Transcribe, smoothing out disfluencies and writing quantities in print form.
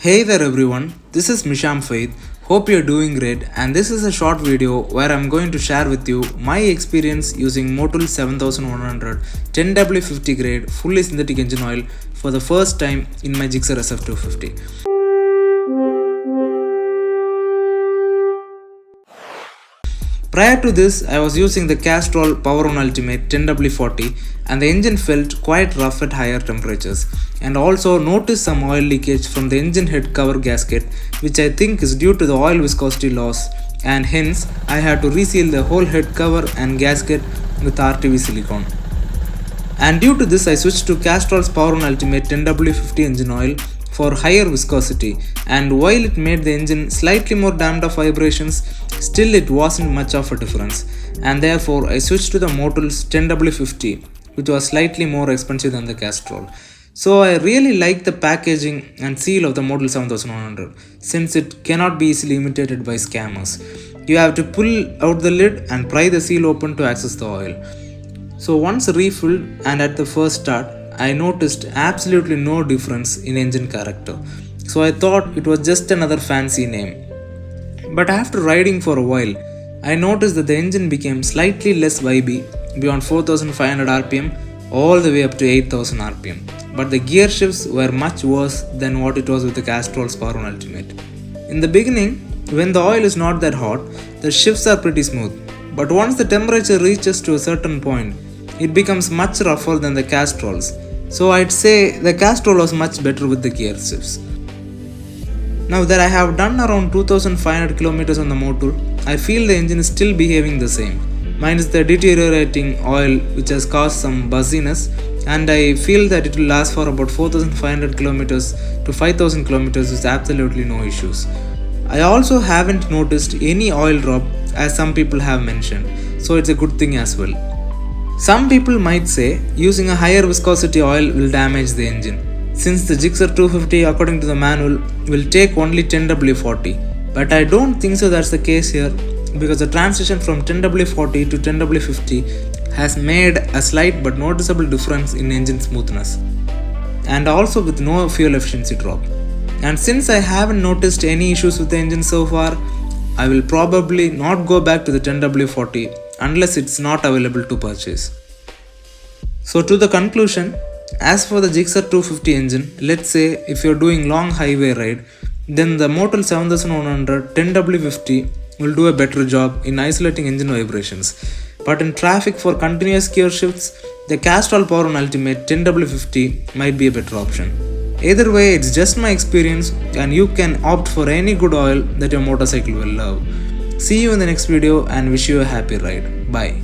Hey there everyone, this is Misham Faith. Hope you're doing great, and this is a short video where I'm going to share with you my experience using Motul 7100 10W50 grade fully synthetic engine oil for the first time in my Gixxer SF 250. Prior to this, I was using the Castrol Power On Ultimate 10W40 and the engine felt quite rough at higher temperatures, and also noticed some oil leakage from the engine head cover gasket, which I think is due to the oil viscosity loss, and hence I had to reseal the whole head cover and gasket with RTV silicone. And due to this, I switched to Castrol's Power On Ultimate 10W50 engine oil for higher viscosity, and while it made the engine slightly more damped off vibrations, still it wasn't much of a difference, and therefore I switched to the Motul's 10W50, which was slightly more expensive than the Castrol. So I really like the packaging and seal of the Motul 7100 since it cannot be easily imitated by scammers. You have to pull out the lid and pry the seal open to access the oil. So once refilled and at the first start, I noticed absolutely no difference in engine character. So I thought it was just another fancy name. But after riding for a while, I noticed that the engine became slightly less vibey beyond 4500 rpm all the way up to 8000 rpm. But the gear shifts were much worse than what it was with the Castrol's Power On Ultimate. In the beginning, when the oil is not that hot, the shifts are pretty smooth. But once the temperature reaches to a certain point, it becomes much rougher than the Castrol's. So I'd say the Castrol was much better with the gear shifts. Now that I have done around 2500 kilometers on the Motul, I feel the engine is still behaving the same, minus the deteriorating oil which has caused some buzziness, and I feel that it will last for about 4500 kilometers to 5000 kilometers with absolutely no issues. I also haven't noticed any oil drop as some people have mentioned, so it's a good thing as well. Some people might say using a higher viscosity oil will damage the engine, since the Gixxer 250 according to the manual will take only 10W40, but I don't think so that's the case here, because the transition from 10W40 to 10W50 has made a slight but noticeable difference in engine smoothness, and also with no fuel efficiency drop. And since I haven't noticed any issues with the engine so far, I will probably not go back to the 10W40 unless it's not available to purchase. So to the conclusion, as for the Gixxer 250 engine, let's say if you're doing long highway ride, then the Motul 7100 10W50 will do a better job in isolating engine vibrations. But in traffic for continuous gear shifts, the Castrol Power On Ultimate 10W50 might be a better option. Either way, it's just my experience, and you can opt for any good oil that your motorcycle will love. See you in the next video and wish you a happy ride. Bye.